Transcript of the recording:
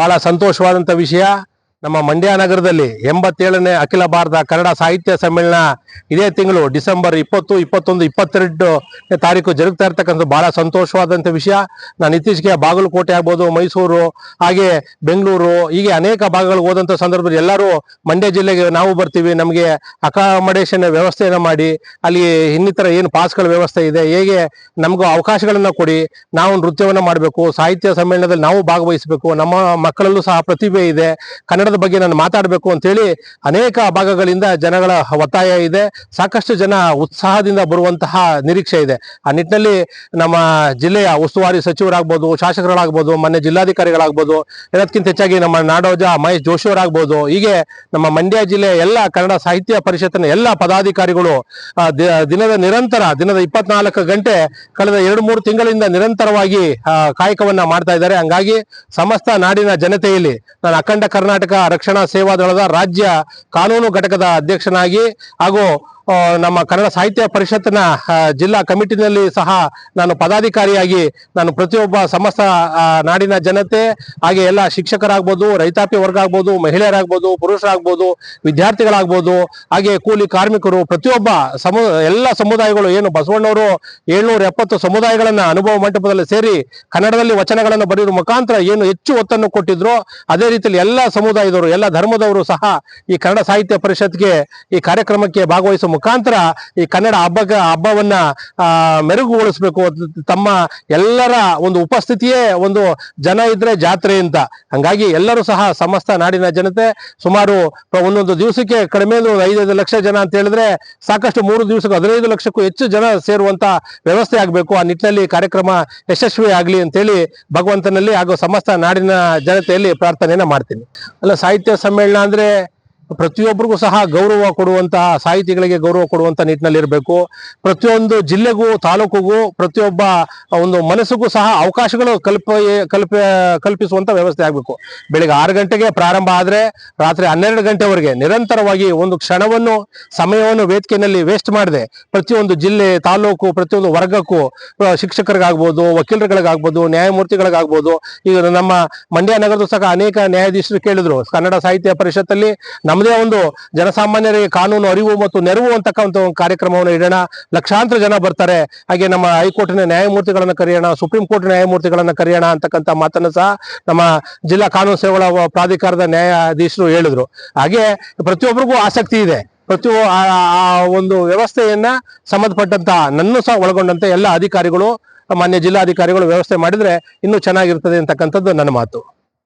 ಬಹಳ ಸಂತೋಷವಾದಂಥ ವಿಷಯ. ನಮ್ಮ ಮಂಡ್ಯ ನಗರದಲ್ಲಿ 87ನೇ ಅಖಿಲ ಭಾರತ ಕನ್ನಡ ಸಾಹಿತ್ಯ ಸಮ್ಮೇಳನ ಇದೇ ತಿಂಗಳು ಡಿಸೆಂಬರ್ 20, 21, 22ನೇ ತಾರೀಕು ಜರುಗ್ತಾ ಇರ್ತಕ್ಕಂಥ ಬಹಳ ಸಂತೋಷವಾದಂಥ ವಿಷಯ. ನಾನು ಇತ್ತೀಚೆಗೆ ಬಾಗಲಕೋಟೆ ಆಗ್ಬೋದು, ಮೈಸೂರು, ಹಾಗೆ ಬೆಂಗಳೂರು, ಹೀಗೆ ಅನೇಕ ಭಾಗಗಳಿಗೆ ಹೋದಂಥ ಸಂದರ್ಭದಲ್ಲಿ ಎಲ್ಲರೂ ಮಂಡ್ಯ ಜಿಲ್ಲೆಗೆ ನಾವು ಬರ್ತೀವಿ, ನಮಗೆ ಅಕಾಮಡೇಷನ್ ವ್ಯವಸ್ಥೆಯನ್ನು ಮಾಡಿ ಅಲ್ಲಿ ಇನ್ನಿತರ ಏನು ಪಾಸ್ಗಳ ವ್ಯವಸ್ಥೆ ಇದೆ, ಹೇಗೆ ನಮಗೂ ಅವಕಾಶಗಳನ್ನು ಕೊಡಿ, ನಾವು ನೃತ್ಯವನ್ನು ಮಾಡಬೇಕು, ಸಾಹಿತ್ಯ ಸಮ್ಮೇಳನದಲ್ಲಿ ನಾವು ಭಾಗವಹಿಸಬೇಕು, ನಮ್ಮ ಮಕ್ಕಳಲ್ಲೂ ಸಹ ಪ್ರತಿಭೆ ಇದೆ, ಕನ್ನಡದ ಬಗ್ಗೆ ನಾನು ಮಾತಾಡಬೇಕು ಅಂತೇಳಿ ಅನೇಕ ಭಾಗಗಳಿಂದ ಜನಗಳ ಒತ್ತಾಯ ಇದೆ. ಸಾಕಷ್ಟು ಜನ ಉತ್ಸಾಹದಿಂದ ಬರುವಂತಹ ನಿರೀಕ್ಷೆ ಇದೆ. ಆ ನಿಟ್ಟಿನಲ್ಲಿ ನಮ್ಮ ಜಿಲ್ಲೆಯ ಉಸ್ತುವಾರಿ ಸಚಿವರಾಗ್ಬೋದು, ಶಾಸಕರಾಗ್ಬೋದು, ಮೊನ್ನೆ ಜಿಲ್ಲಾಧಿಕಾರಿಗಳಾಗ್ಬೋದು, ಎಲ್ಲದಕ್ಕಿಂತ ಹೆಚ್ಚಾಗಿ ನಮ್ಮ ನಾಡೋಜ ಮಹೇಶ್ ಜೋಶಿ ಅವರಾಗ್ಬೋದು, ಹೀಗೆ ನಮ್ಮ ಮಂಡ್ಯ ಜಿಲ್ಲೆಯ ಎಲ್ಲ ಕನ್ನಡ ಸಾಹಿತ್ಯ ಪರಿಷತ್ತಿನ ಎಲ್ಲ ಪದಾಧಿಕಾರಿಗಳು ದಿನದ 24 ಗಂಟೆ ಕಳೆದ 2-3 ತಿಂಗಳಿಂದ ನಿರಂತರವಾಗಿ ಕಾಯಕವನ್ನ ಮಾಡ್ತಾ ಇದ್ದಾರೆ. ಹಂಗಾಗಿ ಸಮಸ್ತ ನಾಡಿನ ಜನತೆಯಲ್ಲಿ ನಾನು ಅಖಂಡ ಕರ್ನಾಟಕ ರಕ್ಷಣಾ ಸೇವಾ ದಳದ ರಾಜ್ಯ ಕಾನೂನು ಘಟಕದ ಅಧ್ಯಕ್ಷನಾಗಿ ಹಾಗೂ ನಮ್ಮ ಕನ್ನಡ ಸಾಹಿತ್ಯ ಪರಿಷತ್ತಿನ ಜಿಲ್ಲಾ ಕಮಿಟಿನಲ್ಲಿ ಸಹ ನಾನು ಪದಾಧಿಕಾರಿಯಾಗಿ ನಾನು ಪ್ರತಿಯೊಬ್ಬ ಸಮಸ್ತ ನಾಡಿನ ಜನತೆ, ಹಾಗೆ ಎಲ್ಲ ಶಿಕ್ಷಕರಾಗ್ಬೋದು, ರೈತಾಪಿ ವರ್ಗ ಆಗ್ಬೋದು, ಮಹಿಳೆಯರಾಗ್ಬೋದು, ಪುರುಷರಾಗ್ಬೋದು, ವಿದ್ಯಾರ್ಥಿಗಳಾಗ್ಬೋದು, ಹಾಗೆ ಕೂಲಿ ಕಾರ್ಮಿಕರು, ಪ್ರತಿಯೊಬ್ಬ ಎಲ್ಲ ಸಮುದಾಯಗಳು ಏನು ಬಸವಣ್ಣವರು 770 ಸಮುದಾಯಗಳನ್ನ ಅನುಭವ ಮಂಟಪದಲ್ಲಿ ಸೇರಿ ಕನ್ನಡದಲ್ಲಿ ವಚನಗಳನ್ನು ಬರೆಯುವ ಮುಖಾಂತರ ಏನು ಹೆಚ್ಚು ಒತ್ತನ್ನು ಕೊಟ್ಟಿದ್ರು, ಅದೇ ರೀತಿಯಲ್ಲಿ ಎಲ್ಲ ಸಮುದಾಯದವರು, ಎಲ್ಲ ಧರ್ಮದವರು ಸಹ ಈ ಕನ್ನಡ ಸಾಹಿತ್ಯ ಪರಿಷತ್ಗೆ ಈ ಕಾರ್ಯಕ್ರಮಕ್ಕೆ ಭಾಗವಹಿಸುವ ಮುಖಾಂತರ ಈ ಕನ್ನಡ ಹಬ್ಬವನ್ನ ಮೆರುಗುಗೊಳಿಸಬೇಕು. ತಮ್ಮ ಎಲ್ಲರ ಒಂದು ಉಪಸ್ಥಿತಿಯೇ ಒಂದು ಜನ ಇದ್ರೆ ಜಾತ್ರೆ ಅಂತ. ಹಂಗಾಗಿ ಎಲ್ಲರೂ ಸಹ ಸಮಸ್ತ ನಾಡಿನ ಜನತೆ ಸುಮಾರು ಒಂದೊಂದು ದಿವಸಕ್ಕೆ ಕಡಿಮೆ 5 ಲಕ್ಷ ಜನ ಅಂತ ಹೇಳಿದ್ರೆ ಸಾಕಷ್ಟು 3 ದಿವಸಕ್ಕೆ 15 ಲಕ್ಷಕ್ಕೂ ಹೆಚ್ಚು ಜನ ಸೇರುವಂತ ವ್ಯವಸ್ಥೆ ಆಗಬೇಕು. ಆ ನಿಟ್ಟಿನಲ್ಲಿ ಕಾರ್ಯಕ್ರಮ ಯಶಸ್ವಿ ಆಗಲಿ ಅಂತೇಳಿ ಭಗವಂತನಲ್ಲಿ ಹಾಗೂ ಸಮಸ್ತ ನಾಡಿನ ಜನತೆಯಲ್ಲಿ ಪ್ರಾರ್ಥನೆಯನ್ನ ಮಾಡ್ತೀನಿ. ಅಲ್ಲ, ಸಾಹಿತ್ಯ ಸಮ್ಮೇಳನ ಅಂದ್ರೆ ಪ್ರತಿಯೊಬ್ಬರಿಗೂ ಸಹ ಗೌರವ ಕೊಡುವಂತಹ, ಸಾಹಿತಿಗಳಿಗೆ ಗೌರವ ಕೊಡುವಂತ ನಿಟ್ಟಿನಲ್ಲಿ ಇರಬೇಕು. ಪ್ರತಿಯೊಂದು ಜಿಲ್ಲೆಗೂ ತಾಲೂಕಿಗೂ ಪ್ರತಿಯೊಬ್ಬ ಒಂದು ಮನಸ್ಸಿಗೂ ಸಹ ಅವಕಾಶಗಳು ಕಲ್ಪಿಸುವಂತ ವ್ಯವಸ್ಥೆ ಆಗಬೇಕು. ಬೆಳಿಗ್ಗೆ 6 ಗಂಟೆಗೆ ಪ್ರಾರಂಭ ಆದ್ರೆ ರಾತ್ರಿ 12 ಗಂಟೆವರೆಗೆ ನಿರಂತರವಾಗಿ ಒಂದು ಕ್ಷಣವನ್ನು ಸಮಯವನ್ನು ವೇದಿಕೆಯಲ್ಲಿ ವೇಸ್ಟ್ ಮಾಡದೆ ಪ್ರತಿಯೊಂದು ಜಿಲ್ಲೆ, ತಾಲೂಕು, ಪ್ರತಿಯೊಂದು ವರ್ಗಕ್ಕೂ, ಶಿಕ್ಷಕರಿಗಾಗ್ಬೋದು, ವಕೀಲರುಗಳಿಗಾಗ್ಬೋದು, ನ್ಯಾಯಮೂರ್ತಿಗಳಿಗಾಗ್ಬೋದು, ಈಗ ನಮ್ಮ ಮಂಡ್ಯ ನಗರದ ಸಹ ಅನೇಕ ನ್ಯಾಯಾಧೀಶರು ಕೇಳಿದ್ರು ಕನ್ನಡ ಸಾಹಿತ್ಯ ಪರಿಷತ್ತಲ್ಲಿ ನಮ್ಮದೇ ಒಂದು ಜನಸಾಮಾನ್ಯರಿಗೆ ಕಾನೂನು ಅರಿವು ಮತ್ತು ನೆರವು ಅಂತಕ್ಕಂಥ ಒಂದು ಕಾರ್ಯಕ್ರಮವನ್ನು ಇಡೋಣ, ಲಕ್ಷಾಂತರ ಜನ ಬರ್ತಾರೆ, ಹಾಗೆ ನಮ್ಮ ಹೈಕೋರ್ಟಿನ ನ್ಯಾಯಮೂರ್ತಿಗಳನ್ನ ಕರೆಯೋಣ, ಸುಪ್ರೀಂ ಕೋರ್ಟ್ ನ್ಯಾಯಮೂರ್ತಿಗಳನ್ನ ಕರೆಯೋಣ ಅಂತಕ್ಕಂಥ ಮಾತನ್ನು ಸಹ ನಮ್ಮ ಜಿಲ್ಲಾ ಕಾನೂನು ಸೇವೆಗಳ ಪ್ರಾಧಿಕಾರದ ನ್ಯಾಯಾಧೀಶರು ಹೇಳಿದ್ರು. ಹಾಗೆ ಪ್ರತಿಯೊಬ್ಬರಿಗೂ ಆಸಕ್ತಿ ಇದೆ. ಒಂದು ವ್ಯವಸ್ಥೆಯನ್ನ ಸಂಬಂಧಪಟ್ಟಂತ ನನ್ನೂ ಸಹ ಒಳಗೊಂಡಂತೆ ಎಲ್ಲ ಅಧಿಕಾರಿಗಳು, ಮಾನ್ಯ ಜಿಲ್ಲಾಧಿಕಾರಿಗಳು ವ್ಯವಸ್ಥೆ ಮಾಡಿದ್ರೆ ಇನ್ನೂ ಚೆನ್ನಾಗಿರ್ತದೆ ಅಂತಕ್ಕಂಥದ್ದು ನನ್ನ ಮಾತು.